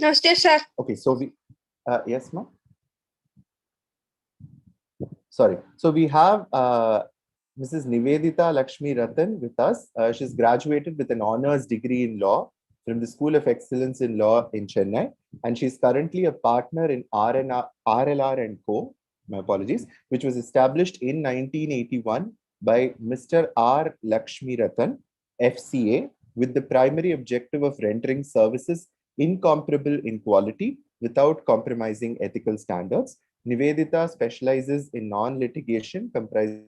Namaste, sir. Okay, so we, yes, ma'am. Sorry. So we have Mrs. Nivedita Lakshmi Ratan with us. She's graduated with an honors degree in law from the School of Excellence in Law in Chennai, and she's currently a partner in RLR and Co. My apologies, which was established in 1981 by Mr. R. Lakshmi Ratan, FCA, with the primary objective of rendering services incomparable in quality without compromising ethical standards. Nivedita specializes in non-litigation comprising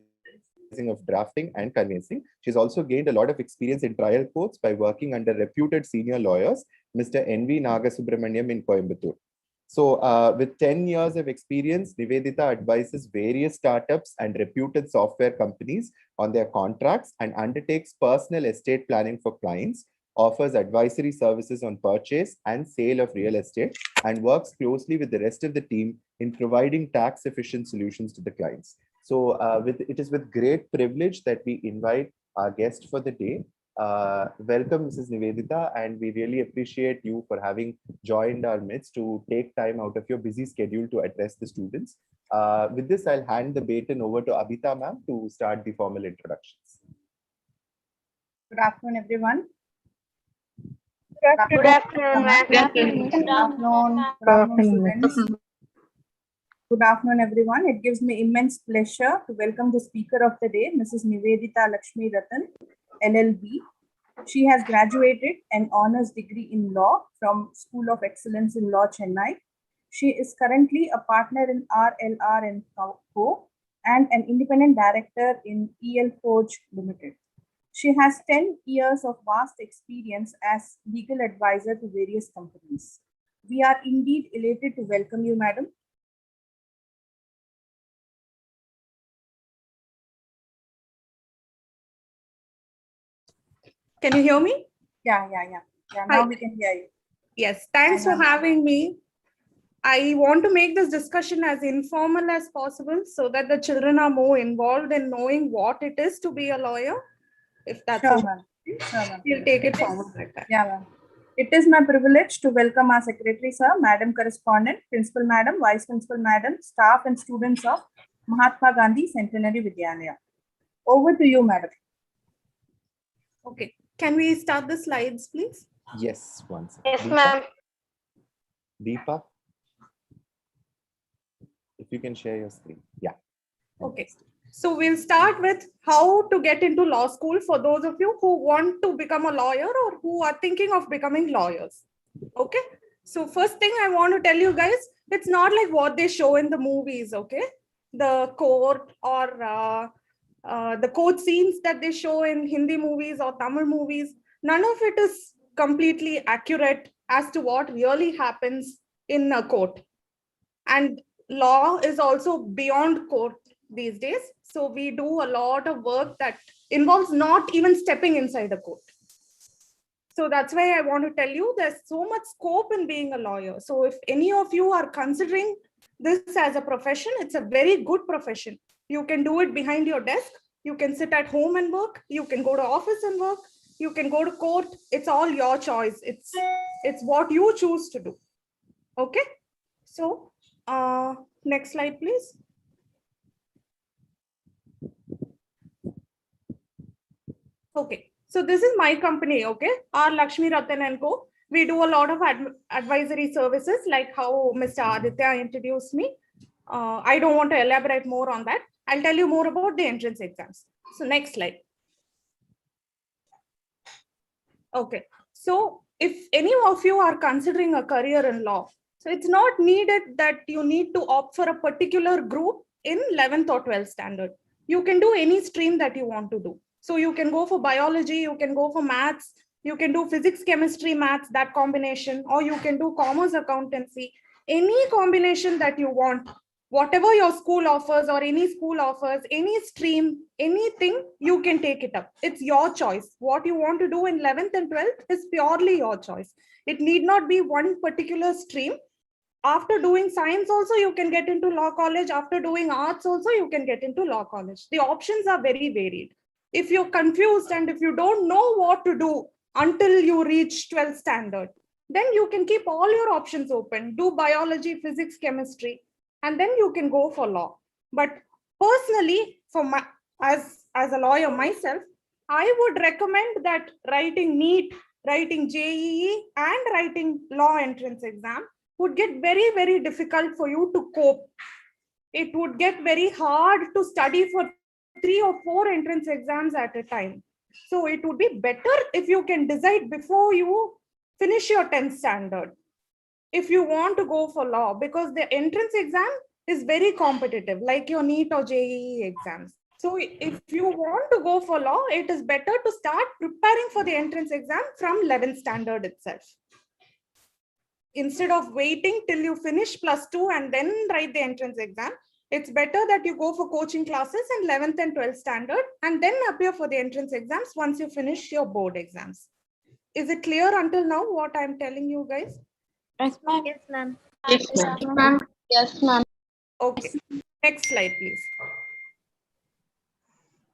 of drafting and conveyancing. She's also gained a lot of experience in trial courts by working under reputed senior lawyers, Mr. N.V. Nagasubramaniam in Coimbatore. So with 10 years of experience, Nivedita advises various startups and reputed software companies on their contracts and undertakes personal estate planning for clients, offers advisory services on purchase and sale of real estate, and works closely with the rest of the team in providing tax-efficient solutions to the clients. So it is with great privilege that we invite our guest for the day. Welcome, Mrs. Nivedita, and we really appreciate you for having joined our midst to take time out of your busy schedule to address the students. With this, I'll hand the baton over to Abhita ma'am to start the formal introductions. Good afternoon, everyone. Good afternoon, ma'am. Good afternoon, students. Good afternoon, everyone. It gives me immense pleasure to welcome the speaker of the day, Mrs. Nivedita Lakshmi Ratan, LLB. She has graduated an honors degree in law from School of Excellence in Law, Chennai. She is currently a partner in RLR and Co. and an independent director in EL Forge Limited. She has 10 years of vast experience as legal advisor to various companies. We are indeed elated to welcome you, madam. Can you hear me? Yeah. Now we can hear you. Yes, thanks for having me. I want to make this discussion as informal as possible so that the children are more involved in knowing what it is to be a lawyer. If that's sure, okay, ma'am. we'll take it forward like that. Yeah, ma'am. It is my privilege to welcome our secretary, sir, madam correspondent, principal madam, vice principal madam, staff and students of Mahatma Gandhi Centenary Vidyalaya. Over to you, madam. Okay. Can we start the slides, please? Yes, once. Yes, ma'am. Deepa, if you can share your screen. Yeah. Okay. So we'll start with how to get into law school for those of you who want to become a lawyer or who are thinking of becoming lawyers. Okay. So first thing I want to tell you guys, it's not like what they show in the movies. Okay. The court or the court scenes that they show in Hindi movies or Tamil movies, none of it is completely accurate as to what really happens in a court. And law is also beyond court these days. So we do a lot of work that involves not even stepping inside a court. So that's why I want to tell you there's so much scope in being a lawyer. So if any of you are considering this as a profession, it's a very good profession. You can do it behind your desk. You can sit at home and work. You can go to office and work. You can go to court. It's all your choice. It's what you choose to do. Okay. So next slide, please. Okay. So this is my company. Okay. R. Lakshmi Ratan and Co. We do a lot of advisory services like how Mr. Aditya introduced me. I don't want to elaborate more on that. I'll tell you more about the entrance exams. So next slide. Okay. So if any of you are considering a career in law, so it's not needed that you need to opt for a particular group in 11th or 12th standard. You can do any stream that you want to do. So you can go for biology, you can go for maths, you can do physics, chemistry, maths, that combination, or you can do commerce, accountancy, any combination that you want. Whatever your school offers or any school offers, any stream, anything, you can take it up. It's your choice. What you want to do in 11th and 12th is purely your choice. It need not be one particular stream. After doing science also, you can get into law college. After doing arts also, you can get into law college. The options are very varied. If you're confused and if you don't know what to do until you reach 12th standard, then you can keep all your options open, do biology, physics, chemistry, and then you can go for law. But personally, for my, as a lawyer myself, I would recommend that writing NEET, writing JEE, and writing law entrance exam would get very, very difficult for you to cope. It would get very hard to study for 3 or 4 entrance exams at a time. So it would be better if you can decide before you finish your 10th standard, if you want to go for law, because the entrance exam is very competitive, like your NEET or JEE exams. So if you want to go for law, it is better to start preparing for the entrance exam from 11th standard itself. Instead of waiting till you finish +2 and then write the entrance exam, it's better that you go for coaching classes in 11th and 12th standard and then appear for the entrance exams once you finish your board exams. Is it clear until now what I'm telling you guys? Yes, ma'am. Yes, ma'am. Yes, ma'am. Yes, ma'am. Okay, next slide, please.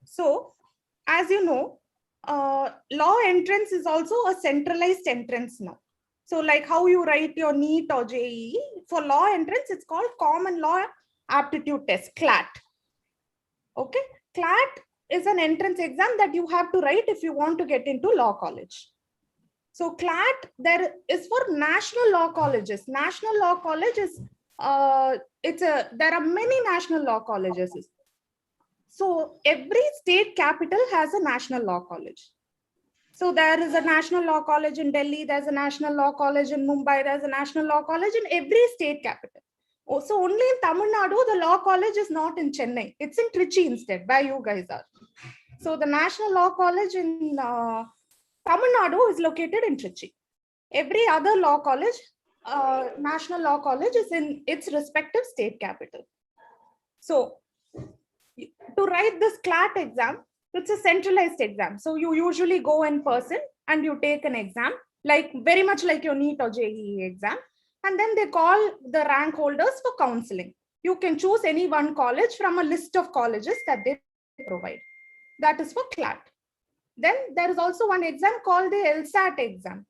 So, as you know, law entrance is also a centralized entrance now. So like how you write your NEET or JEE, for law entrance, it's called Common Law Aptitude Test, CLAT. Okay, CLAT is an entrance exam that you have to write if you want to get into law college. So CLAT, there is for national law colleges. National law college is, there are many national law colleges. So every state capital has a national law college. So there is a national law college in Delhi, there's a national law college in Mumbai, there's a national law college in every state capital. So only in Tamil Nadu, the law college is not in Chennai. It's in Trichy instead, where you guys are. So the national law college in Tamil Nadu is located in Trichy. Every other law college, national law college, is in its respective state capital. So to write this CLAT exam, it's a centralized exam. So you usually go in person and you take an exam, like very much like your NEET or JEE exam. And then they call the rank holders for counseling. You can choose any one college from a list of colleges that they provide. That is for CLAT. Then there is also one exam called the LSAT exam.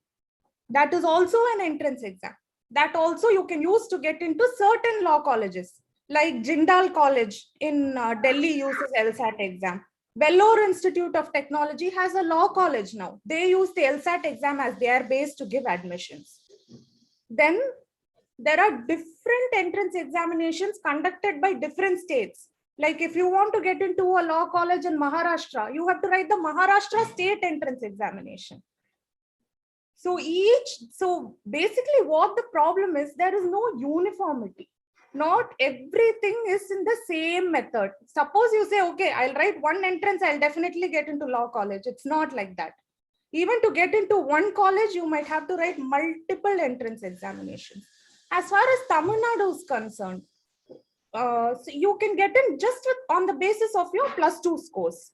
That is also an entrance exam. That also you can use to get into certain law colleges. Like Jindal College in Delhi uses LSAT exam. Vellore Institute of Technology has a law college now. They use the LSAT exam as their base to give admissions. Then there are different entrance examinations conducted by different states. Like if you want to get into a law college in Maharashtra, you have to write the Maharashtra state entrance examination. So basically what the problem is, there is no uniformity. Not everything is in the same method. Suppose you say, okay, I'll write one entrance, I'll definitely get into law college. It's not like that. Even to get into one college, you might have to write multiple entrance examinations. As far as Tamil Nadu is concerned, so you can get in just on the basis of your +2 scores.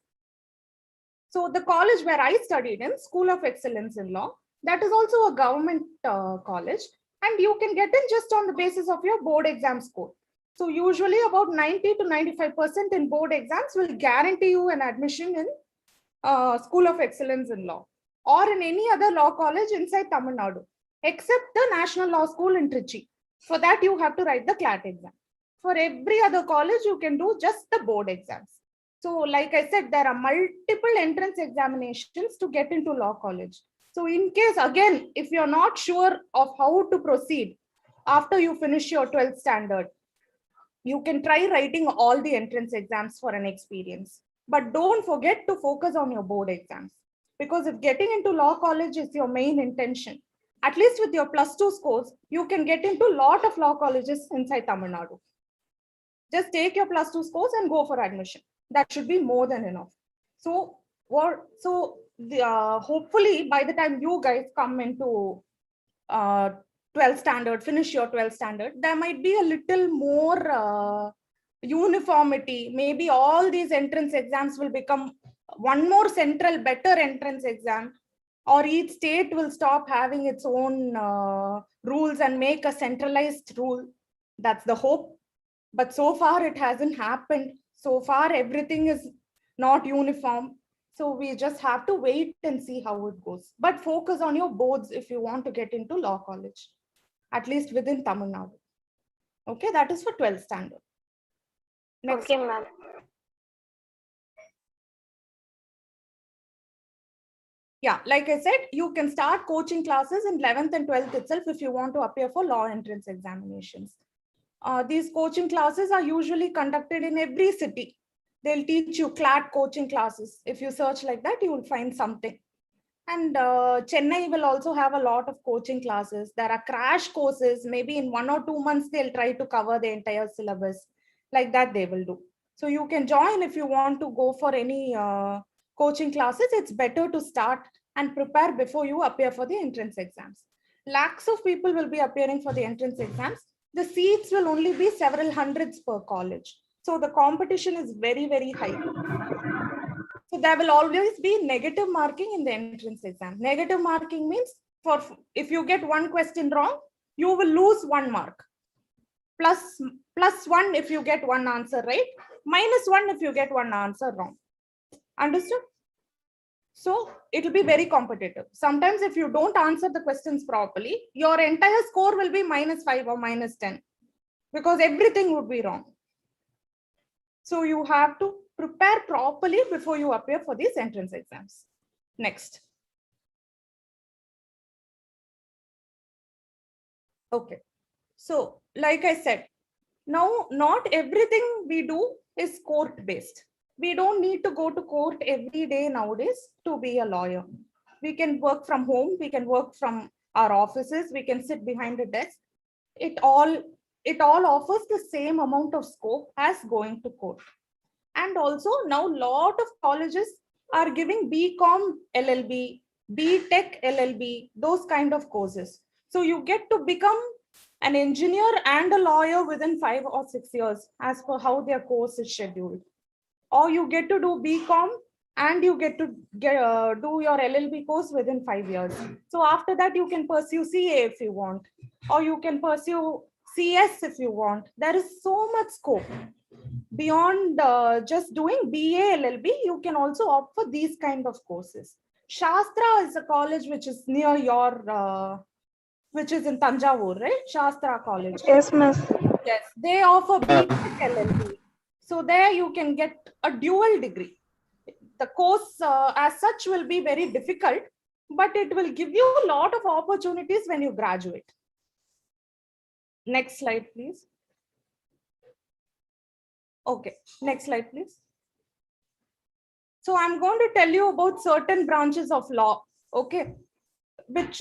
So the college where I studied in, School of Excellence in Law, that is also a government college. And you can get in just on the basis of your board exam score. So usually about 90 to 95% in board exams will guarantee you an admission in School of Excellence in Law or in any other law college inside Tamil Nadu, except the National Law School in Trichy. For that, you have to write the CLAT exam. For every other college, you can do just the board exams. So like I said, there are multiple entrance examinations to get into law college. So in case, again, if you're not sure of how to proceed after you finish your 12th standard, you can try writing all the entrance exams for an experience. But don't forget to focus on your board exams. Because if getting into law college is your main intention, at least with your +2 scores, you can get into a lot of law colleges inside Tamil Nadu. Just take your +2 scores and go for admission. That should be more than enough. So hopefully by the time you guys come into 12th standard, finish your 12th standard, there might be a little more uniformity. Maybe all these entrance exams will become one more central, better entrance exam, or each state will stop having its own rules and make a centralized rule. That's the hope. But so far it hasn't happened. So far everything is not uniform. So we just have to wait and see how it goes. But focus on your boards if you want to get into law college, at least within Tamil Nadu. Okay, that is for 12th standard. Next. Okay, ma'am. Yeah, like I said, you can start coaching classes in 11th and 12th itself if you want to appear for law entrance examinations. These coaching classes are usually conducted in every city. They'll teach you CLAT coaching classes. If you search like that, you will find something. And Chennai will also have a lot of coaching classes. There are crash courses. Maybe in 1 or 2 months, they'll try to cover the entire syllabus. Like that they will do. So you can join if you want to go for any coaching classes. It's better to start and prepare before you appear for the entrance exams. Lakhs of people will be appearing for the entrance exams. The seats will only be several hundreds per college. So the competition is very, very high. So there will always be negative marking in the entrance exam. Negative marking means if you get one question wrong, you will lose 1 mark. Plus 1 if you get one answer right, -1 if you get one answer wrong. Understood? So it will be very competitive. Sometimes if you don't answer the questions properly, your entire score will be -5 or -10 because everything would be wrong. So you have to prepare properly before you appear for these entrance exams. Next. Okay. So like I said, now not everything we do is court based. We don't need to go to court every day nowadays to be a lawyer. We can work from home. We can work from our offices. We can sit behind a desk. It all offers the same amount of scope as going to court. And also now a lot of colleges are giving BCom LLB, BTech LLB, those kind of courses. So you get to become an engineer and a lawyer within 5 or 6 years as per how their course is scheduled. Or you get to do BCom and you get to do your LLB course within 5 years. So after that, you can pursue CA if you want, or you can pursue CS if you want. There is so much scope. Beyond just doing BA LLB, you can also opt for these kind of courses. Shastra is a college which is near your, which is in Tanjavur, right? Shastra College. Yes, ma'am. Yes, they offer BTech LLB. So there you can get a dual degree. The course as such will be very difficult, but it will give you a lot of opportunities when you graduate. Next slide, please. Okay, next slide, please. So I'm going to tell you about certain branches of law, okay, which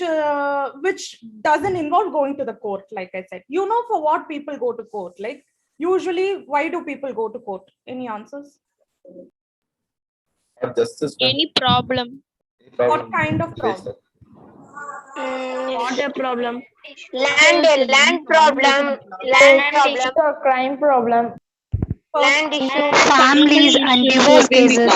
doesn't involve going to the court, like I said. You know for what people go to court, like usually why do people go to court? Any answers? Justice. Any problem? What kind of problem? Water problem. Land problem, Or crime problem. land issue, Families and divorce cases.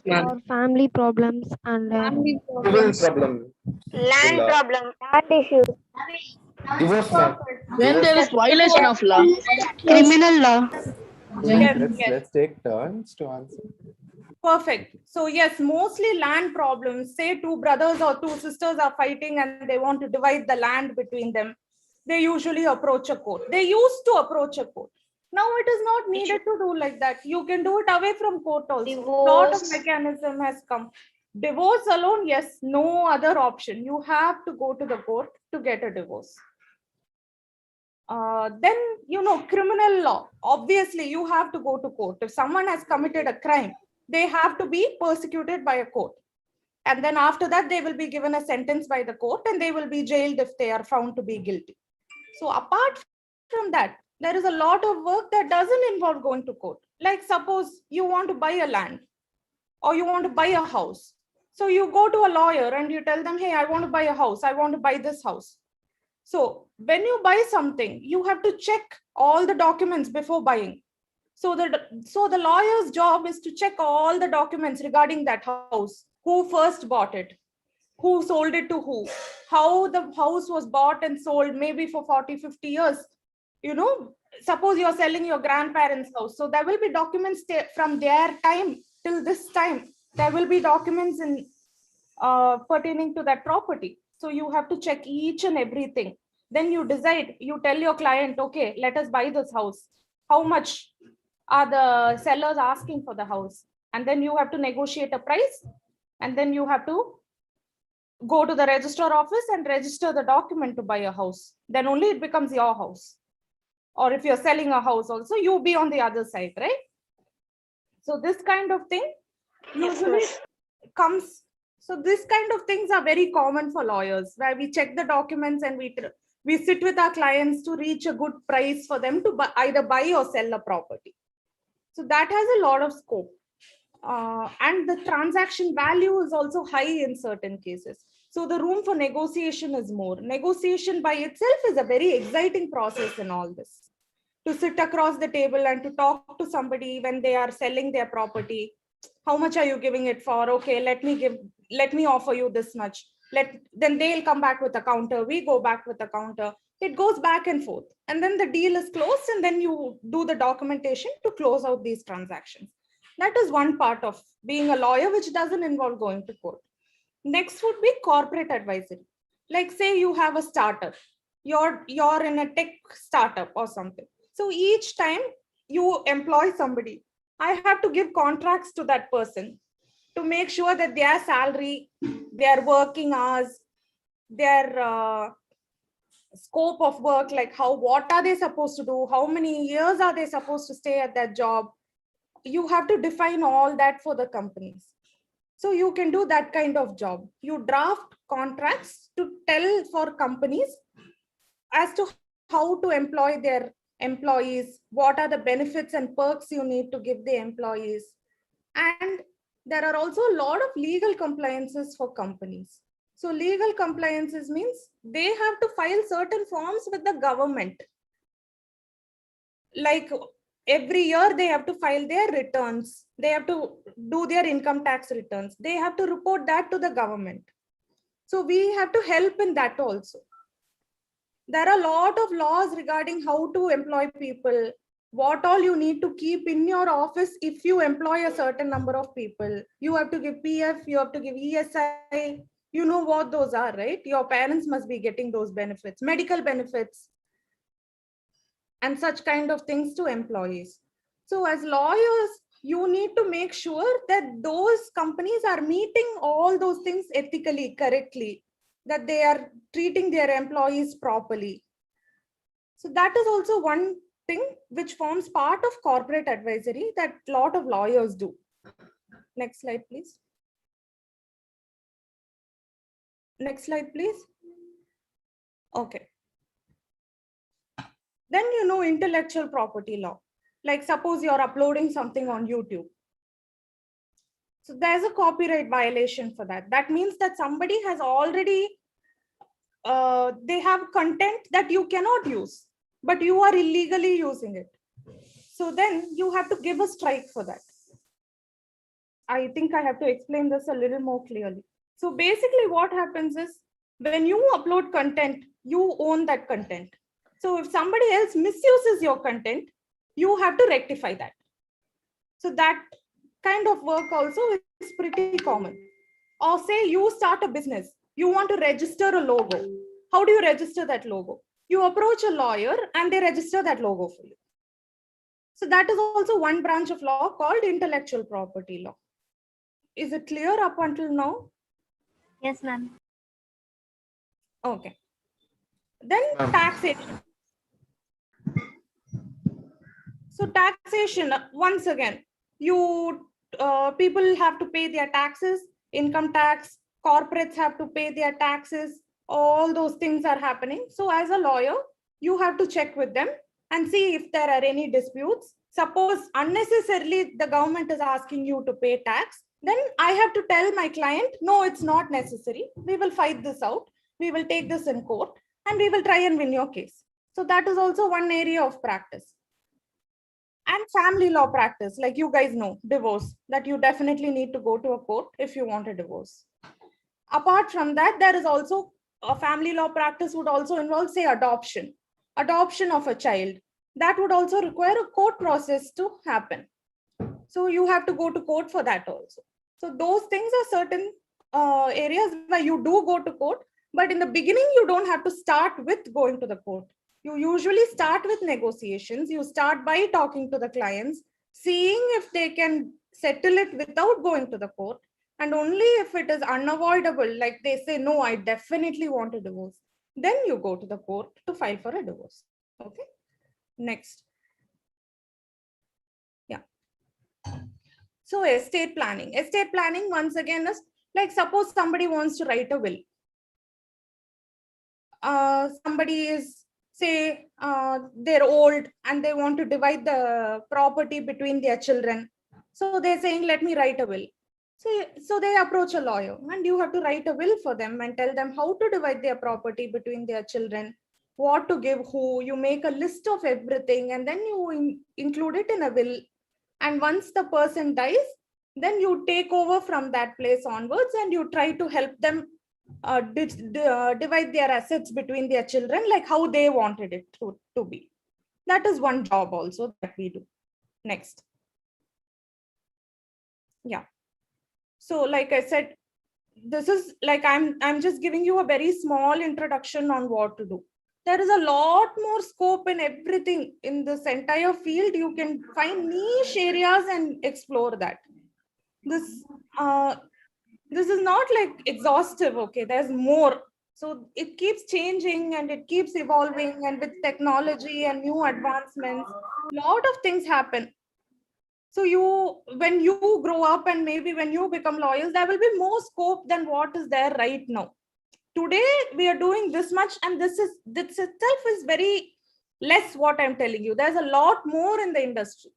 Or family problems and Problem. land problem, Land issues. Divorce, ma'am. When there is violation of law. Criminal law. Let's take turns to answer. Perfect. So yes, mostly land problems. Say 2 brothers or 2 sisters are fighting and they want to divide the land between them. They usually approach a court. They used to approach a court. Now it is not needed to do like that. You can do it away from court also. A lot of mechanism has come. Divorce alone, yes, no other option. You have to go to the court to get a divorce. Then, you know, criminal law. Obviously, you have to go to court. If someone has committed a crime, they have to be persecuted by a court. And then after that, they will be given a sentence by the court and they will be jailed if they are found to be guilty. So apart from that, there is a lot of work that doesn't involve going to court. Like suppose you want to buy a land or you want to buy a house. So you go to a lawyer and you tell them, hey, I want to buy a house. I want to buy this house. So when you buy something, you have to check all the documents before buying. So the lawyer's job is to check all the documents regarding that house. Who first bought it? Who sold it to who? How the house was bought and sold, maybe for 40, 50 years. You know, suppose you're selling your grandparents' house. So there will be documents from their time till this time. there will be documents in pertaining to that property. So you have to check each and everything. Then you decide, you tell your client, okay, let us buy this house. How much are the sellers asking for the house? And then you have to negotiate a price. And then you have to go to the registrar office and register the document to buy a house. Then only it becomes your house. Or if you're selling a house also, you be on the other side, right? So this kind of thing usually comes. So this kind of things are very common for lawyers, where we check the documents and we sit with our clients to reach a good price for them to either buy or sell a property. So that has a lot of scope. And the transaction value is also high in certain cases. So the room for negotiation is more. Negotiation by itself is a very exciting process in all this. To sit across the table and to talk to somebody when they are selling their property. How much are you giving it for? Okay, let me offer you this much. Then they'll come back with a counter. We go back with a counter. It goes back and forth. And then the deal is closed, and then you do the documentation to close out these transactions. That is one part of being a lawyer, which doesn't involve going to court. Next would be corporate advisory. Like say you have a startup, you're in a tech startup or something. So each time you employ somebody, I have to give contracts to that person to make sure that their salary, their working hours, their scope of work, like what are they supposed to do? How many years are they supposed to stay at that job? You have to define all that for the companies. So you can do that kind of job. You draft contracts to tell for companies as to how to employ their employees, what are the benefits and perks you need to give the employees. And there are also a lot of legal compliances for companies. So legal compliances means they have to file certain forms with the government. Like every year they have to file their returns. They have to do their income tax returns. They have to report that to the government. So we have to help in that also. There are a lot of laws regarding how to employ people, what all you need to keep in your office if you employ a certain number of people. You have to give PF, you have to give ESI. You know what those are, right? Your parents must be getting those benefits, medical benefits, and such kind of things to employees. So as lawyers, you need to make sure that those companies are meeting all those things ethically, correctly, that they are treating their employees properly. So that is also one thing which forms part of corporate advisory that a lot of lawyers do. Next slide, please. Next slide, please. Okay. Then intellectual property law. Like suppose you're uploading something on YouTube. So there's a copyright violation for that. That means that somebody has already, they have content that you cannot use, but you are illegally using it. So then you have to give a strike for that. I think I have to explain this a little more clearly. So basically what happens is when you upload content, you own that content. So if somebody else misuses your content, you have to rectify that. So that kind of work also is pretty common. Or say you start a business, you want to register a logo. How do you register that logo? You approach a lawyer and they register that logo for you. So that is also one branch of law called intellectual property law. Is it clear up until now? Yes, ma'am. Okay. Then taxation. So taxation, once again, people have to pay their taxes, income tax, corporates have to pay their taxes, all those things are happening. So as a lawyer, you have to check with them and see if there are any disputes. Suppose unnecessarily the government is asking you to pay tax, then I have to tell my client, no, it's not necessary. We will fight this out. We will take this in court and we will try and win your case. So that is also one area of practice. And family law practice, like you guys know, divorce, that you definitely need to go to a court if you want a divorce. Apart from that, there is also a family law practice would also involve, say, adoption of a child. That would also require a court process to happen. So you have to go to court for that also. So those things are certain areas where you do go to court, but in the beginning, you don't have to start with going to the court. You usually start with negotiations. You start by talking to the clients, seeing if they can settle it without going to the court. And only if it is unavoidable, like they say, no, I definitely want a divorce, then you go to the court to file for a divorce. Okay. Next. Yeah. So estate planning. Estate planning, once again, is like, suppose somebody wants to write a will. Somebody is, say, they're old and they want to divide the property between their children. So they're saying, let me write a will. So they approach a lawyer, and you have to write a will for them and tell them how to divide their property between their children, what to give who. You make a list of everything, and then you include it in a will. And once the person dies, then you take over from that place onwards, and you try to help them divide their assets between their children, like how they wanted it to be. That is one job also that we do. Next. Yeah. So like I said, this is like, I'm just giving you a very small introduction on what to do. There is a lot more scope in everything in this entire field. You can find niche areas and explore that. This is not like exhaustive. Okay, there's more. So it keeps changing and it keeps evolving, and with technology and new advancements, a lot of things happen. So when you grow up and maybe when you become lawyers, there will be more scope than what is there right now. Today we are doing this much, and this itself is very less. What I'm telling you, there's a lot more in the industry.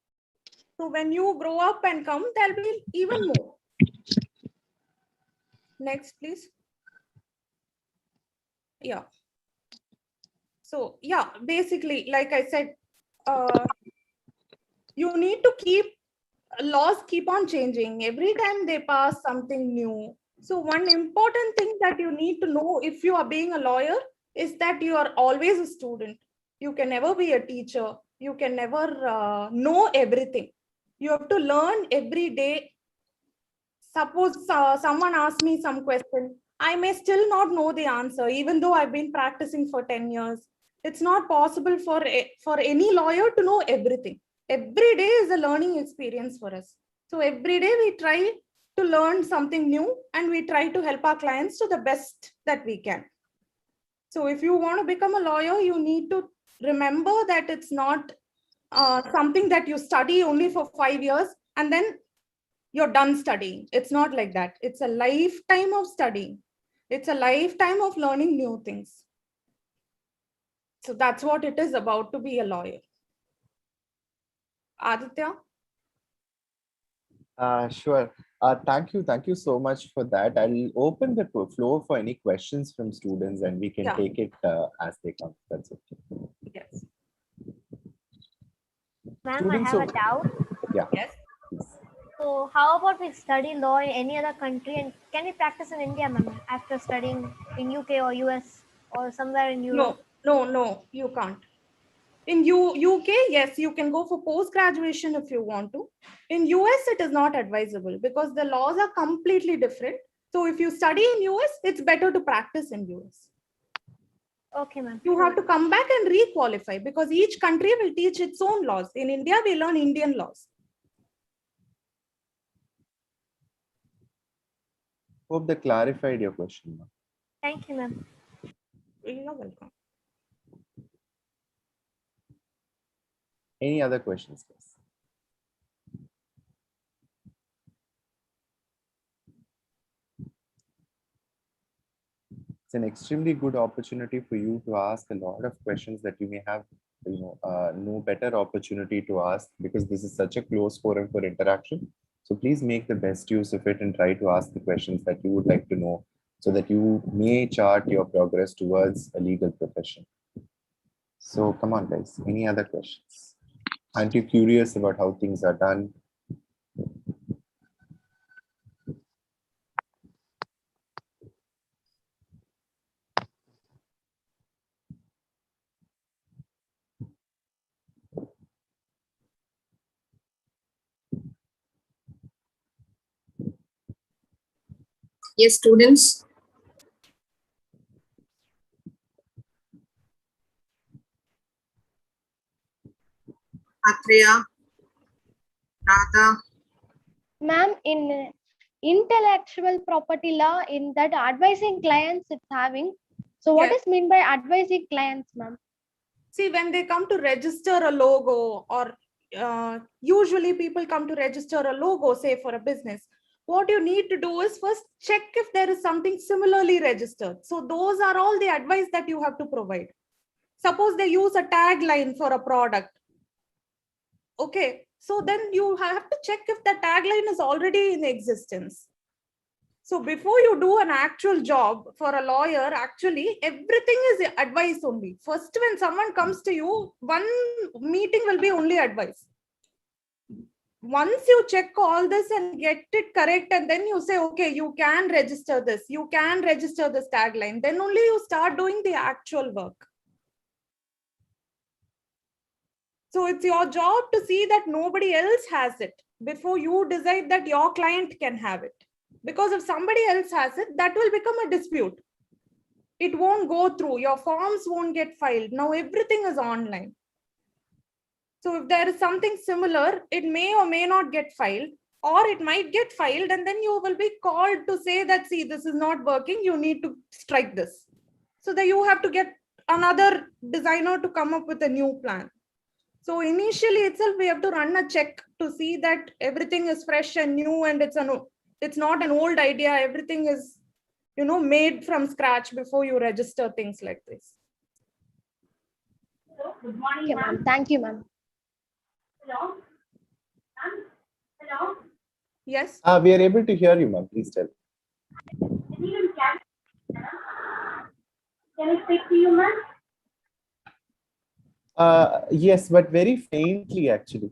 So when you grow up and come, there'll be even more. Next, please. Yeah. So yeah, basically, like I said, you need to laws keep on changing. Every time they pass something new. So one important thing that you need to know if you are being a lawyer is that you are always a student. You can never be a teacher. You can never know everything. You have to learn every day. Suppose someone asks me some question, I may still not know the answer, even though I've been practicing for 10 years. It's not possible for any lawyer to know everything. Every day is a learning experience for us. So every day we try to learn something new, and we try to help our clients to the best that we can. So if you want to become a lawyer, you need to remember that it's not something that you study only for 5 years and then you're done studying. It's not like that. It's a lifetime of studying. It's a lifetime of learning new things. So that's what it is about to be a lawyer. Aditya? Sure. Thank you so much for that. I'll open the floor for any questions from students, and we can take it as they come. That's okay. Yes. Ma'am, I have a doubt. Yeah. Yes. So how about we study law in any other country, and can we practice in India, ma'am, after studying in UK or US or somewhere in Europe? No, you can't. In UK, yes, you can go for post-graduation if you want to. In US, it is not advisable because the laws are completely different. So if you study in US, it's better to practice in US. Okay, ma'am. You have to come back and re-qualify because each country will teach its own laws. In India, we learn Indian laws. Hope that clarified your question. Thank you, ma'am. You're welcome. Any other questions, guys? It's an extremely good opportunity for you to ask a lot of questions that you may have, no better opportunity to ask, because this is such a close forum for interaction. So please make the best use of it and try to ask the questions that you would like to know, so that you may chart your progress towards a legal profession. So come on, guys. Any other questions? Aren't you curious about how things are done? Yes, students. Atreya, Radha. Ma'am, in intellectual property law, in that advising clients it's having. So what Yes. is mean by advising clients, ma'am? See, when they come to register a logo, or usually people come to register a logo, say for a business, what you need to do is first check if there is something similarly registered. So those are all the advice that you have to provide. Suppose they use a tagline for a product. Okay, so then you have to check if the tagline is already in existence. So before you do an actual job for a lawyer, actually everything is advice only. First, when someone comes to you, one meeting will be only advice. Once you check all this and get it correct, and then you say, okay, you can register this, you can register this tagline, then only you start doing the actual work. So it's your job to see that nobody else has it before you decide that your client can have it. Because if somebody else has it, that will become a dispute. It won't go through, your forms won't get filed. Now everything is online. So if there is something similar, it may or may not get filed, or it might get filed, and then you will be called to say that, see, this is not working, you need to strike this. So that you have to get another designer to come up with a new plan. So initially itself, we have to run a check to see that everything is fresh and new, and it's not an old idea. Everything is, made from scratch before you register things like this. Good morning, ma'am. Thank you, ma'am. Hello? Hello? Yes. We are able to hear you, ma'am. Please tell. Can I speak to you, ma'am? Yes, but very faintly, actually.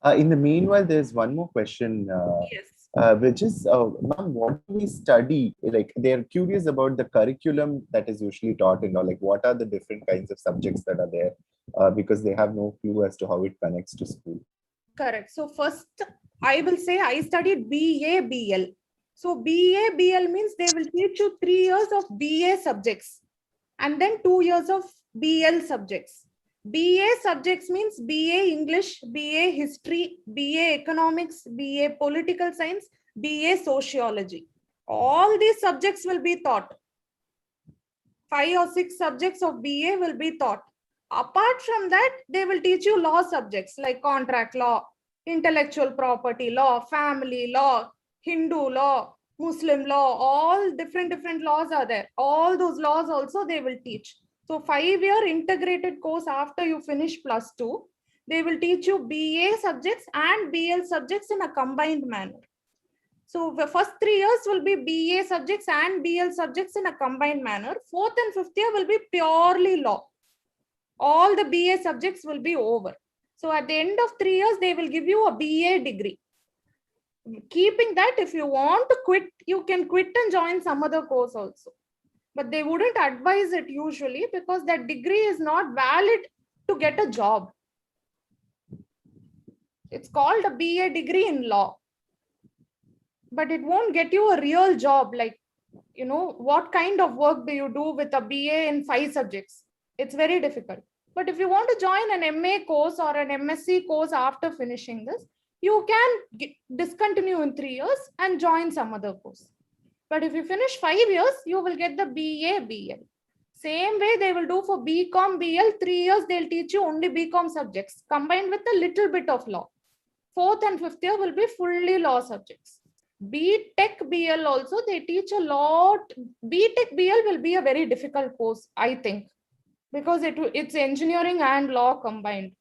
In the meanwhile, there's one more question, Yes. which is, ma'am, what do we study? Like, they're curious about the curriculum that is usually taught, like what are the different kinds of subjects that are there, because they have no clue as to how it connects to school. Correct. So first, I will say I studied BA, BL. So BA, BL means they will teach you 3 years of BA subjects and then 2 years of BL subjects. BA subjects means BA English, BA History, BA Economics, BA Political Science, BA Sociology. All these subjects will be taught. 5 or 6 subjects of BA will be taught. Apart from that, they will teach you law subjects like contract law, intellectual property law, family law, Hindu law, Muslim law, all different laws are there. All those laws also they will teach. So 5-year integrated course after you finish +2, they will teach you BA subjects and BL subjects in a combined manner. So the first 3 years will be BA subjects and BL subjects in a combined manner. 4th and 5th year will be purely law. All the BA subjects will be over. So at the end of 3 years, they will give you a BA degree. Keeping that, if you want to quit, you can quit and join some other course also. But they wouldn't advise it usually because that degree is not valid to get a job. It's called a BA degree in law. But it won't get you a real job. Like, what kind of work do you do with a BA in 5 subjects? It's very difficult. But if you want to join an MA course or an MSc course after finishing this, you can discontinue in 3 years and join some other course. But if you finish 5 years, you will get the BA, BL. Same way they will do for BCom, BL, 3 years, they'll teach you only BCom subjects combined with a little bit of law. 4th and 5th year will be fully law subjects. BTech, BL also, they teach a lot. BTech, BL will be a very difficult course, I think, because it's engineering and law combined.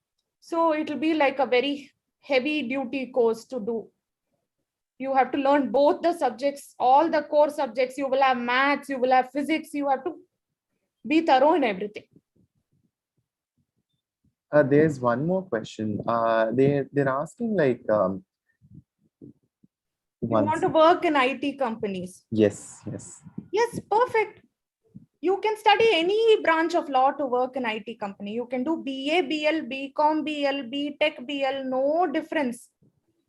So it will be like a very heavy duty course to do. You have to learn both the subjects, all the core subjects. You will have maths, you will have physics. You have to be thorough in everything. There's one more question. They're asking like, you want to work in IT companies? Yes. Yes, perfect. You can study any branch of law to work in IT company. You can do BA, BL, BCom, BL, BTech, BL, no difference.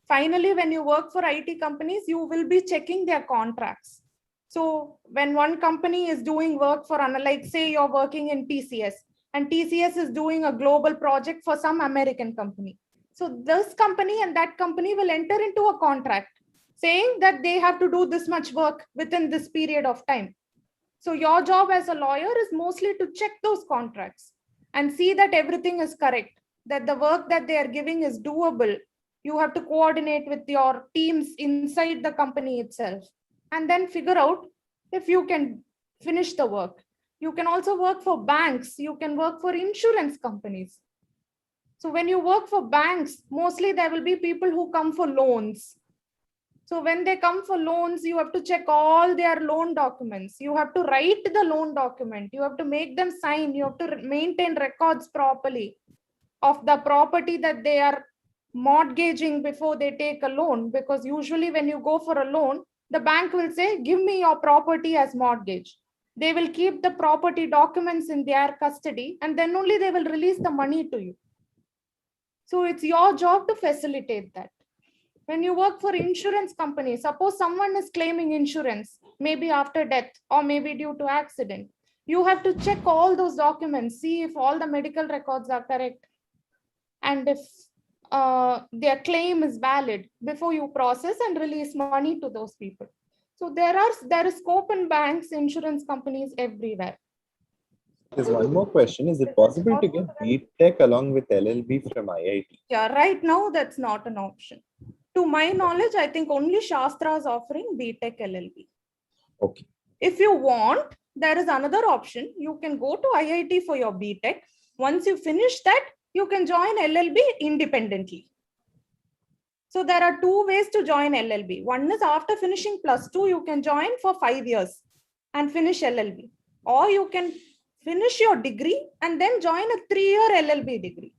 Finally, when you work for IT companies, you will be checking their contracts. So when one company is doing work for, like say you're working in TCS, and TCS is doing a global project for some American company. So this company and that company will enter into a contract saying that they have to do this much work within this period of time. So your job as a lawyer is mostly to check those contracts and see that everything is correct, that the work that they are giving is doable. You have to coordinate with your teams inside the company itself and then figure out if you can finish the work. You can also work for banks. You can work for insurance companies. So when you work for banks, mostly there will be people who come for loans. So when they come for loans, you have to check all their loan documents. You have to write the loan document. You have to make them sign. You have to maintain records properly of the property that they are mortgaging before they take a loan. Because usually when you go for a loan, the bank will say, give me your property as mortgage. They will keep the property documents in their custody and then only they will release the money to you. So it's your job to facilitate that. When you work for insurance company, suppose someone is claiming insurance, maybe after death or maybe due to accident, you have to check all those documents, see if all the medical records are correct and if their claim is valid before you process and release money to those people. So there is scope in banks, insurance companies everywhere. There's one more question. Is it possible to get BTech along with LLB from IIT? Yeah, right now that's not an option. To my knowledge, I think only Shastra is offering BTech LLB. Okay. If you want, there is another option. You can go to IIT for your BTech. Once you finish that, you can join LLB independently. So there are two ways to join LLB. One is after finishing +2, you can join for 5 years and finish LLB. Or you can finish your degree and then join a 3-year LLB degree.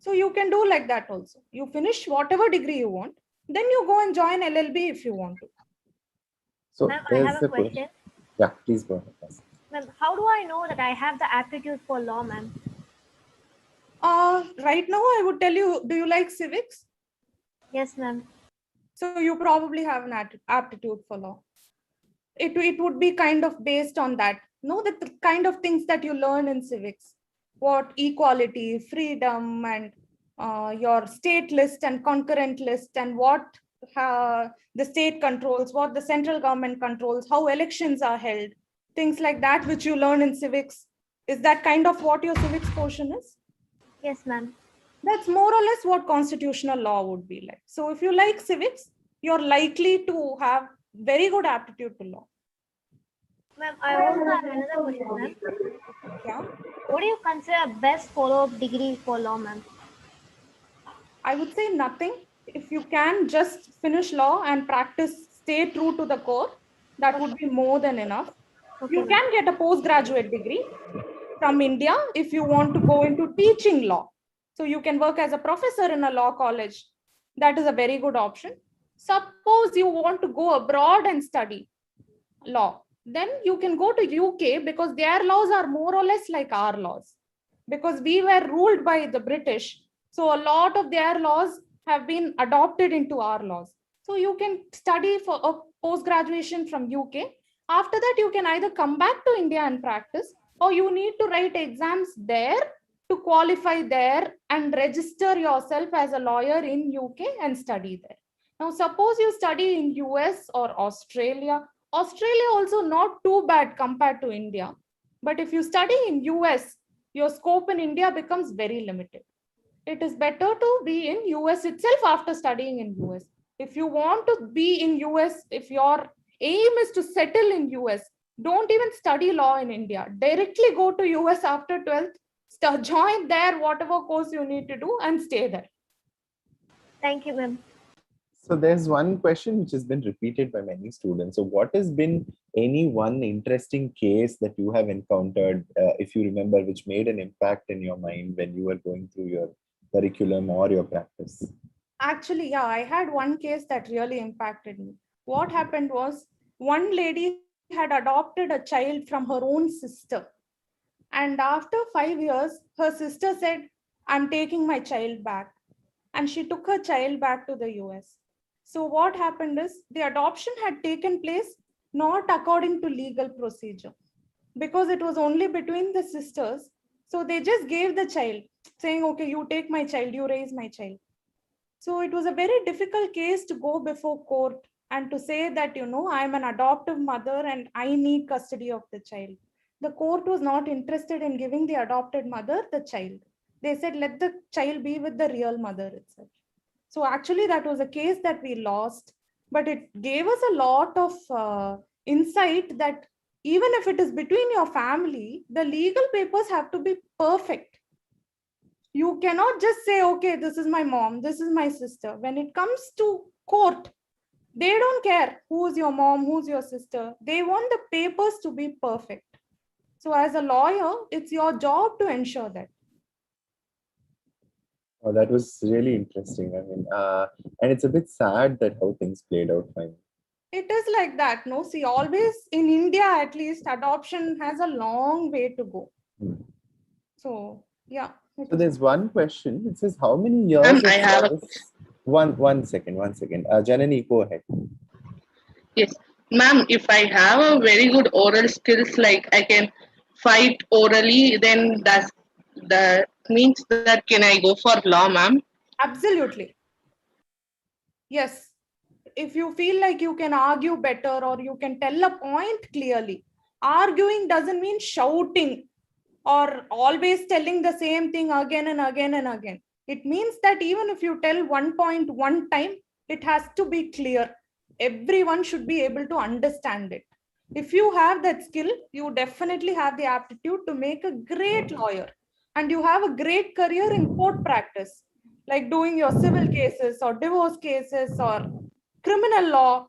So you can do like that also. You finish whatever degree you want, then you go and join LLB if you want to. So Ma'am, I have a question. Yeah, please go ahead. Ma'am, how do I know that I have the aptitude for law, ma'am? Right now, I would tell you, do you like civics? Yes, ma'am. So you probably have an aptitude for law. It would be kind of based on that. No, the kind of things that you learn in civics. What equality, freedom, and your state list and concurrent list, and what the state controls, what the central government controls, how elections are held, things like that, which you learn in civics. Is that kind of what your civics portion is? Yes, ma'am. That's more or less what constitutional law would be like. So if you like civics, you're likely to have very good aptitude to law. Ma'am, I also have another question, ma'am. Yeah. What do you consider best follow-up degree for law, ma'am? I would say nothing. If you can just finish law and practice, stay true to the core, that would be more than enough. Okay, You can get a postgraduate degree from India if you want to go into teaching law. So you can work as a professor in a law college. That is a very good option. Suppose you want to go abroad and study law, then you can go to UK because their laws are more or less like our laws. Because we were ruled by the British, so a lot of their laws have been adopted into our laws. So you can study for a post-graduation from UK. After that, you can either come back to India and practice, or you need to write exams there to qualify there and register yourself as a lawyer in UK and study there. Now, suppose you study in US or Australia. Australia also not too bad compared to India. But if you study in US, your scope in India becomes very limited. It is better to be in US itself after studying in US. If you want to be in US, if your aim is to settle in US, don't even study law in India. Directly go to US after 12th, join there, whatever course you need to do, and stay there. Thank you, ma'am. So there's one question which has been repeated by many students. So what has been any one interesting case that you have encountered, if you remember, which made an impact in your mind when you were going through your curriculum or your practice? Actually, yeah, I had one case that really impacted me. What happened was, one lady had adopted a child from her own sister. And after 5 years, her sister said, I'm taking my child back. And she took her child back to the US. So what happened is the adoption had taken place not according to legal procedure, because it was only between the sisters. So they just gave the child, saying, okay, you take my child, you raise my child. So it was a very difficult case to go before court and to say that, I'm an adoptive mother and I need custody of the child. The court was not interested in giving the adopted mother the child. They said, let the child be with the real mother itself. So actually that was a case that we lost, but it gave us a lot of insight that even if it is between your family, the legal papers have to be perfect. You cannot just say, okay, this is my mom, this is my sister. When it comes to court, they don't care who's your mom, who's your sister. They want the papers to be perfect. So as a lawyer, it's your job to ensure that. Oh, that was really interesting. I mean, and it's a bit sad that how things played out finally. It is like that, no? See, always in India, at least, adoption has a long way to go. So, yeah. So there's one question. It says, how many years Ma'am, of I have a service? One second. Janani, go ahead. Yes. Ma'am, if I have a very good oral skills, like I can fight orally, then that means that can I go for law, ma'am? Absolutely. Yes. If you feel like you can argue better or you can tell a point clearly, arguing doesn't mean shouting or always telling the same thing again and again and again. It means that even if you tell one point one time, it has to be clear. Everyone should be able to understand it. If you have that skill, you definitely have the aptitude to make a great lawyer, and you have a great career in court practice, like doing your civil cases or divorce cases or criminal law.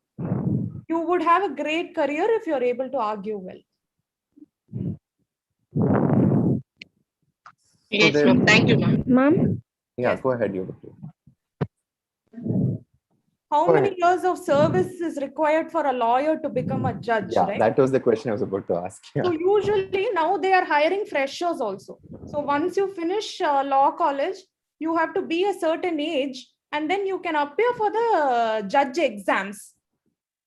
You would have a great career if you're able to argue well. Yes, ma'am. Thank you, ma'am. Ma'am? Yeah, Yes. go ahead. You. How Go many ahead. years of service is required for a lawyer to become a judge, Yeah, right? that was the question I was about to ask. Yeah. So usually now they are hiring freshers also. So once you finish law college, you have to be a certain age and then you can appear for the judge exams.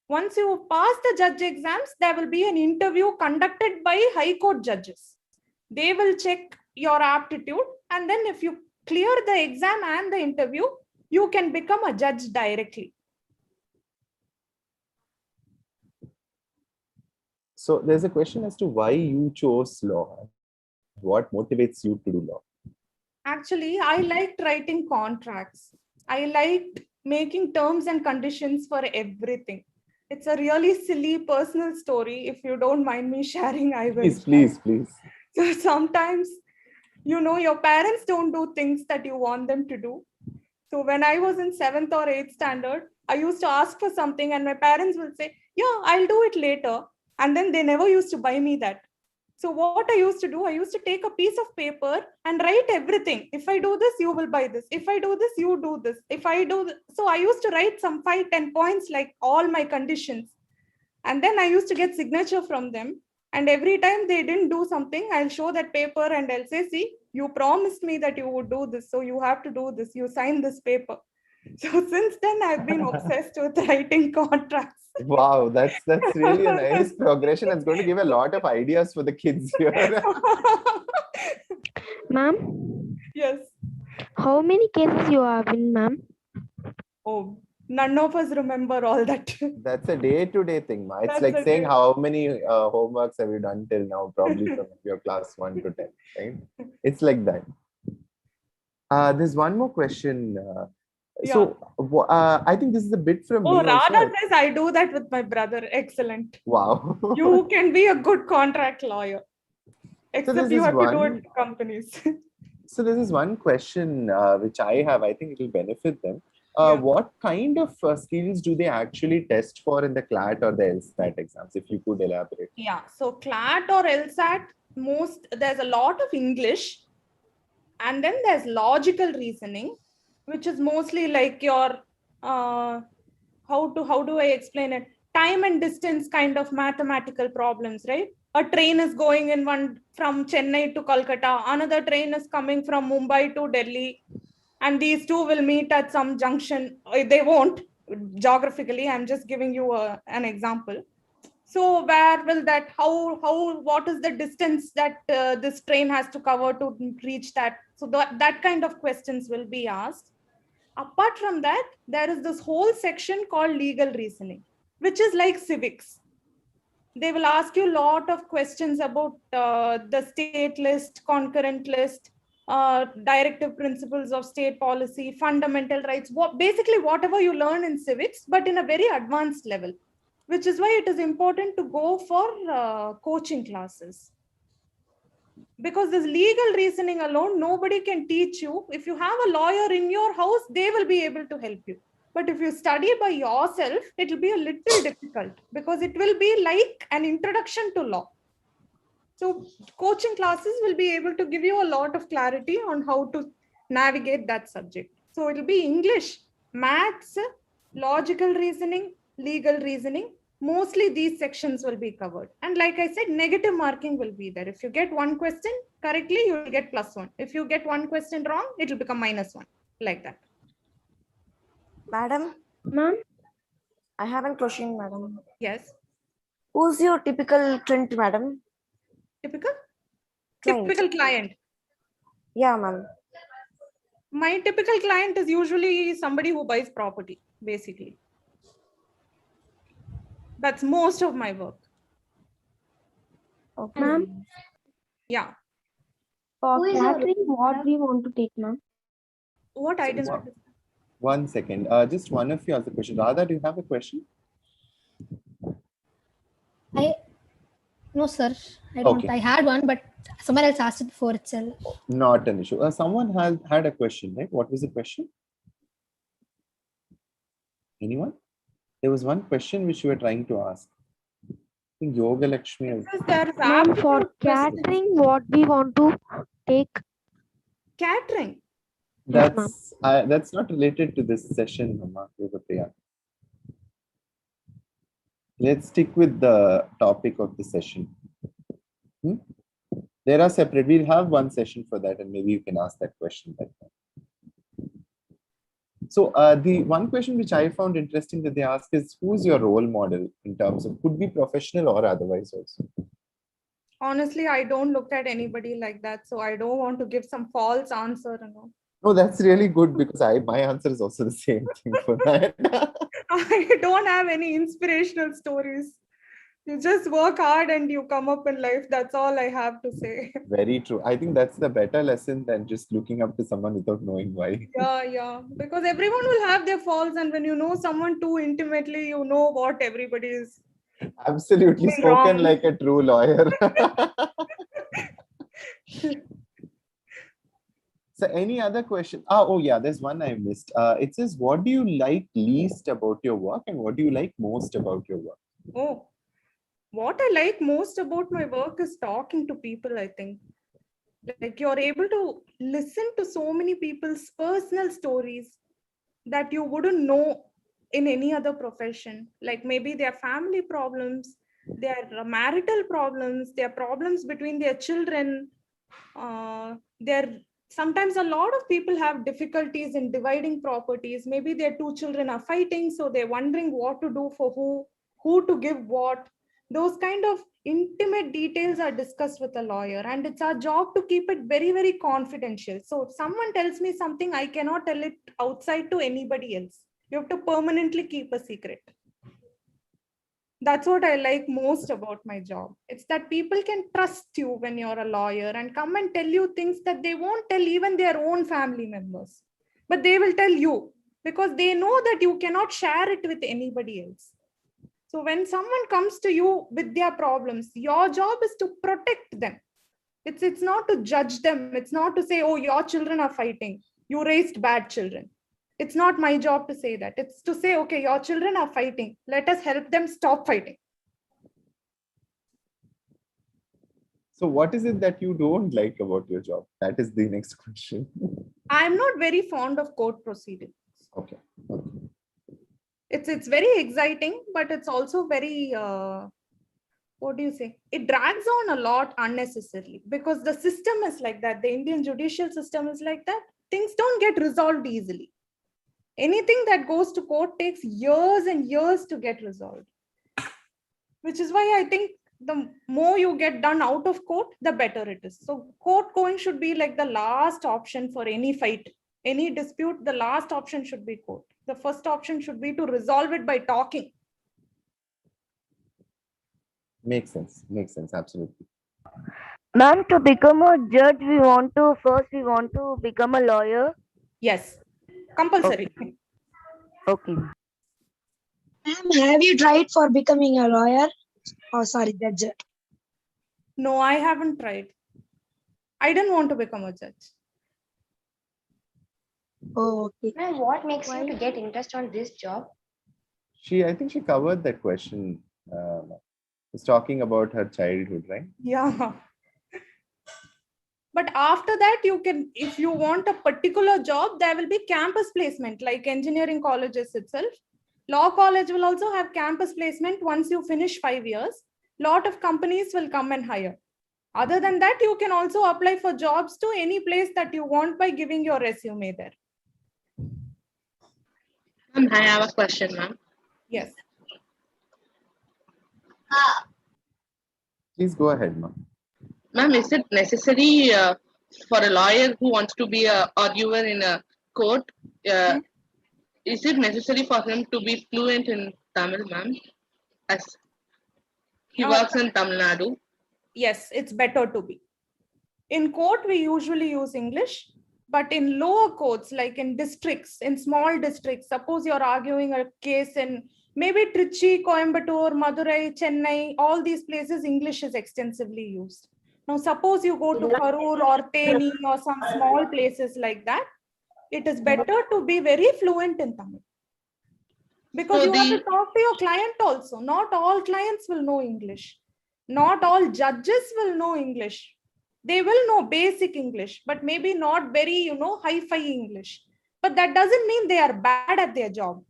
Once you pass the judge exams, there will be an interview conducted by High Court judges. They will check your aptitude, and then if you clear the exam and the interview, you can become a judge directly. So there's a question as to why you chose law. What motivates you to do law? Actually, I liked writing contracts. I liked making terms and conditions for everything. It's a really silly personal story. If you don't mind me sharing, I will. Please. So sometimes, your parents don't do things that you want them to do. So when I was in 7th or 8th standard, I used to ask for something and my parents will say, yeah, I'll do it later. And then they never used to buy me that. So what I used to do, I used to take a piece of paper and write everything. If I do this, you will buy this. If I do this, you do this. If I do this. So I used to write some 5-10 points, like all my conditions. And then I used to get signature from them. And every time they didn't do something, I'll show that paper and I'll say, see, you promised me that you would do this. So you have to do this. You sign this paper. So since then, I've been obsessed with writing contracts. Wow, that's really a nice progression. It's going to give a lot of ideas for the kids here. Ma'am? Yes. How many cases you have in, ma'am? Oh, none of us remember all that. That's a day-to-day thing, ma. It's That's like a saying day- how many homeworks have you done till now, probably from your class 1 to 10, right? It's like that. There's one more question. So I think this is a bit from Oh, me also. Radha says I do that with my brother. Excellent. Wow. You can be a good contract lawyer. Except this you is have to do one- it to companies. So this is one question which I have. I think it will benefit them. Yeah. What kind of skills do they actually test for in the CLAT or the LSAT exams? If you could elaborate. Yeah. So CLAT or LSAT, there's a lot of English, and then there's logical reasoning, which is mostly like your how do I explain it? time and distance kind of mathematical problems, right? A train is going in one from Chennai to Kolkata, another train is coming from Mumbai to Delhi, and these two will meet at some junction. They won't geographically. I'm just giving you an example. So where will that, what is the distance that this train has to cover to reach that? So that kind of questions will be asked. Apart from that, there is this whole section called legal reasoning, which is like civics. They will ask you a lot of questions about the state list, concurrent list, directive principles of state policy, fundamental rights, basically whatever you learn in civics, but in a very advanced level, which is why it is important to go for coaching classes. Because this legal reasoning alone, nobody can teach you. If you have a lawyer in your house, they will be able to help you. But if you study by yourself, it will be a little difficult because it will be like an introduction to law. So coaching classes will be able to give you a lot of clarity on how to navigate that subject. So it will be English, maths, logical reasoning, legal reasoning. Mostly these sections will be covered. And like I said, negative marking will be there. If you get one question correctly, you will get +1. If you get one question wrong, it will become -1, like that. Madam, Ma'am, I have a question, madam. Yes. Who's your typical client, madam? Typical? Client. Typical client. Yeah, ma'am. My typical client is usually somebody who buys property, basically. That's most of my work. Okay. ma'am, Yeah. for Who is your- catering, what we want to take, ma'am? What I didn't. One second. Just one of you has a question. Radha, do you have a question? No, sir. I don't. Okay. I had one, but someone else asked it before itself. Not an issue. Someone has had a question, right? What was the question? Anyone? There was one question which you were trying to ask. I think Yoga Lakshmi. Ma'am, for catering, what we want to take? Catering. That's not related to this session, Mama Yoga Priya. Let's stick with the topic of the session. There are separate. We'll have one session for that, and maybe you can ask that question that time. So the one question which I found interesting that they ask is, who's your role model in terms of, could be professional or otherwise also? Honestly, I don't look at anybody like that, so I don't want to give some false answer. No, that's really good because my answer is also the same thing for that. I don't have any inspirational stories. You just work hard and you come up in life. That's all I have to say. Very true. I think that's the better lesson than just looking up to someone without knowing why. Yeah. Because everyone will have their faults, and when you know someone too intimately, you know what everybody is. Absolutely spoken like a true lawyer. So any other question? Oh yeah, there's one I missed. It says, what do you like least about your work and what do you like most about your work? Oh, what I like most about my work is talking to people, I think. Like you're able to listen to so many people's personal stories that you wouldn't know in any other profession. Like maybe their family problems, their marital problems, their problems between their children. Sometimes a lot of people have difficulties in dividing properties. Maybe their two children are fighting, so they're wondering what to do for who to give what. Those kind of intimate details are discussed with a lawyer, and it's our job to keep it very, very confidential. So if someone tells me something, I cannot tell it outside to anybody else. You have to permanently keep a secret. That's what I like most about my job. It's that people can trust you when you're a lawyer and come and tell you things that they won't tell even their own family members. But they will tell you because they know that you cannot share it with anybody else. So when someone comes to you with their problems, your job is to protect them. It's not to judge them. It's not to say, oh, your children are fighting. You raised bad children. It's not my job to say that. It's to say, okay, your children are fighting. Let us help them stop fighting. So what is it that you don't like about your job? That is the next question. I'm not very fond of court proceedings. Okay. It's very exciting, but it's also very what do you say? It drags on a lot unnecessarily because the system is like that. The Indian judicial system is like that. Things don't get resolved easily. Anything that goes to court takes years and years to get resolved, which is why I think the more you get done out of court, the better it is. So court going should be like the last option for any fight, any dispute. The last option should be court. The first option should be to resolve it by talking. Makes sense. Makes sense. Absolutely. Ma'am, to become a judge, we want to become a lawyer. Yes, compulsory. Okay. Ma'am, have you tried for becoming a lawyer? Oh, sorry, judge. No, I haven't tried. I didn't want to become a judge. Oh, okay. Ma'am, what makes you to get interest on this job? I think she covered that question. Was talking about her childhood, right? Yeah. But after that, you can, if you want a particular job, there will be campus placement, like engineering colleges itself. Law college will also have campus placement once you finish 5 years. Lot of companies will come and hire. Other than that, you can also apply for jobs to any place that you want by giving your resume there. Ma'am, I have a question, ma'am. Yes. Please go ahead, ma'am. Ma'am, is it necessary for a lawyer who wants to be a arguer in a court? Is it necessary for him to be fluent in Tamil, ma'am? As he works in Tamil Nadu. Yes, it's better to be. In court, we usually use English, but in lower courts, like in districts, in small districts, suppose you're arguing a case in maybe Trichy, Coimbatore, Madurai, Chennai, all these places, English is extensively used. Now, suppose you go to Karur or Theni or some small places like that, it is better to be very fluent in Tamil. Because So you have to talk to your client also. Not all clients will know English. Not all judges will know English. They will know basic English, but maybe not very, hi-fi English. But that doesn't mean they are bad at their job.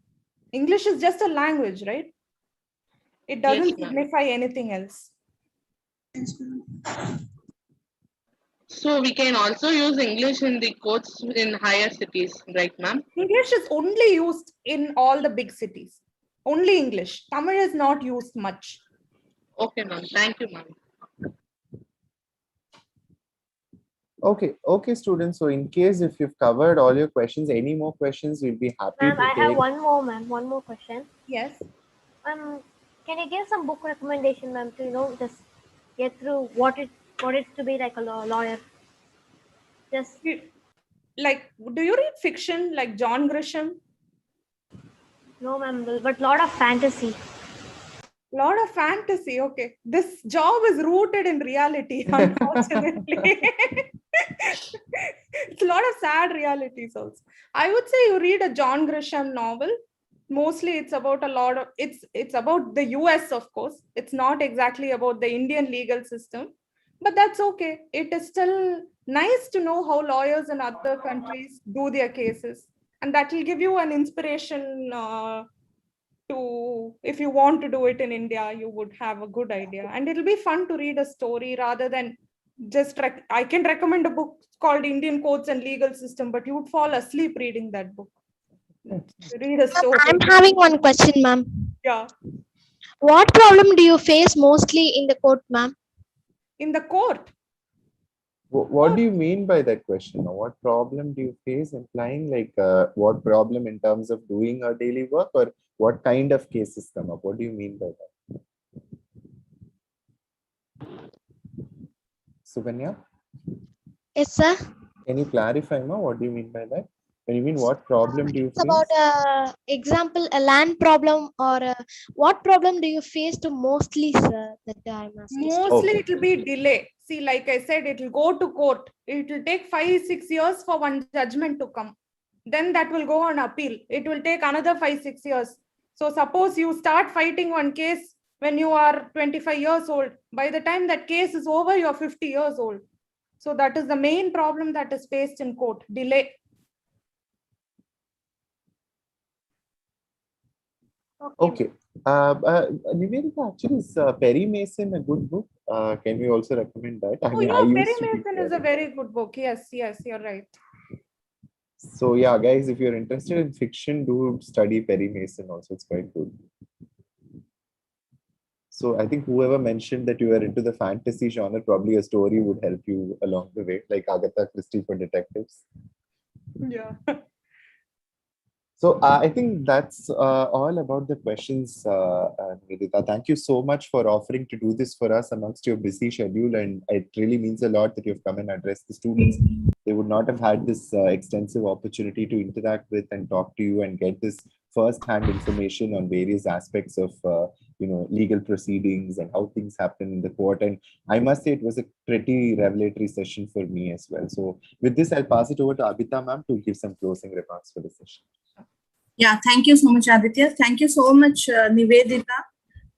English is just a language, right? It doesn't signify anything else. So we can also use English in the courts in higher cities, right, ma'am? English is only used in all the big cities. Only English. Tamil is not used much. Okay, ma'am. Thank you, ma'am. Okay, students. So in case if you've covered all your questions, any more questions, we'll be happy Ma'am, to I take. have one more, ma'am. One more question. Yes. Can you give some book recommendation, ma'am, to just get through what it's to be like a lawyer? Just like, do you read fiction like John Grisham? No, ma'am, but lot of fantasy. Lot of fantasy. Okay, this job is rooted in reality, unfortunately. It's a lot of sad realities also. I would say you read a John Grisham novel. Mostly it's about it's about the US, of course. It's not exactly about the Indian legal system, but that's okay. It is still nice to know how lawyers in other countries do their cases. And that will give you an inspiration if you want to do it in India, you would have a good idea. And it'll be fun to read a story rather than just, I can recommend a book called Indian Courts and Legal System, but you would fall asleep reading that book. Read a story. I'm having one question, ma'am. Yeah. What problem do you face mostly in the court, ma'am? In the court? What do you mean by that question? What problem do you face? Implying like what problem in terms of doing our daily work, or what kind of cases come up? What do you mean by that? Suganya? Yes, sir. Can you clarify, ma? What do you mean by that? When you mean what problem do you face? It's about example, a land problem, or what problem do you face to mostly, sir? That I'm asking. Mostly it will be delay. See, like I said, it will go to court. It will take 5-6 years for one judgment to come. Then that will go on appeal. It will take another 5-6 years. So suppose you start fighting one case when you are 25 years old. By the time that case is over, you're 50 years old. So that is the main problem that is faced in court, delay. Okay. Nivedita, actually, is Perry Mason a good book? Can we also recommend that? I Oh, mean, yeah, I used Perry to be Mason is a very good book. Yes, yes, you're right. So yeah, guys, if you're interested in fiction, do study Perry Mason also. It's quite good. So I think whoever mentioned that you are into the fantasy genre, probably a story would help you along the way, like Agatha Christie for detectives. Yeah. So I think that's all about the questions, Nivedita. Thank you so much for offering to do this for us amongst your busy schedule. And it really means a lot that you've come and addressed the students. They would not have had this extensive opportunity to interact with and talk to you and get this first-hand information on various aspects of legal proceedings and how things happen in the court. And I must say it was a pretty revelatory session for me as well. So with this, I'll pass it over to Abhita ma'am to give some closing remarks for the session. Yeah, thank you so much, Aditya. Thank you so much, Nivedita,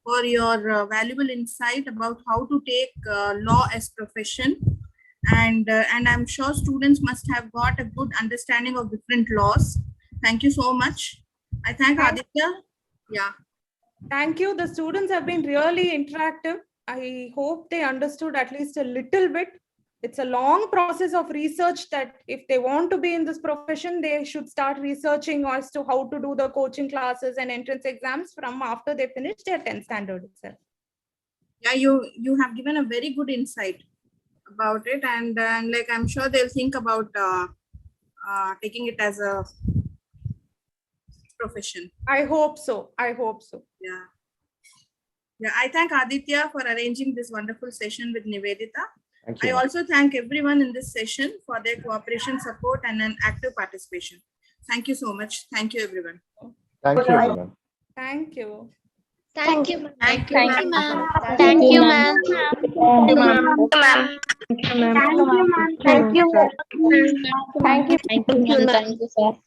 for your valuable insight about how to take law as profession. And I'm sure students must have got a good understanding of different laws. Thank you so much. I thank Aditya. Yeah. Thank you. The students have been really interactive. I hope they understood at least a little bit. It's a long process of research that if they want to be in this profession, they should start researching as to how to do the coaching classes and entrance exams from after they finish their 10th standard itself. Yeah, you have given a very good insight about it, and like I'm sure they'll think about taking it as a profession. I hope so. I hope so. Yeah. Yeah, I thank Aditya for arranging this wonderful session with Nivedita. I also thank everyone in this session for their cooperation, support, and an active participation. Thank you so much. Thank you, everyone. Thank you, everyone. Thank you. Thank you. Thank you, Thank you, ma'am. ma'am. Thank you, ma'am. Thank you, ma'am. Thank you, ma'am. Thank you, ma'am. Thank you, sir.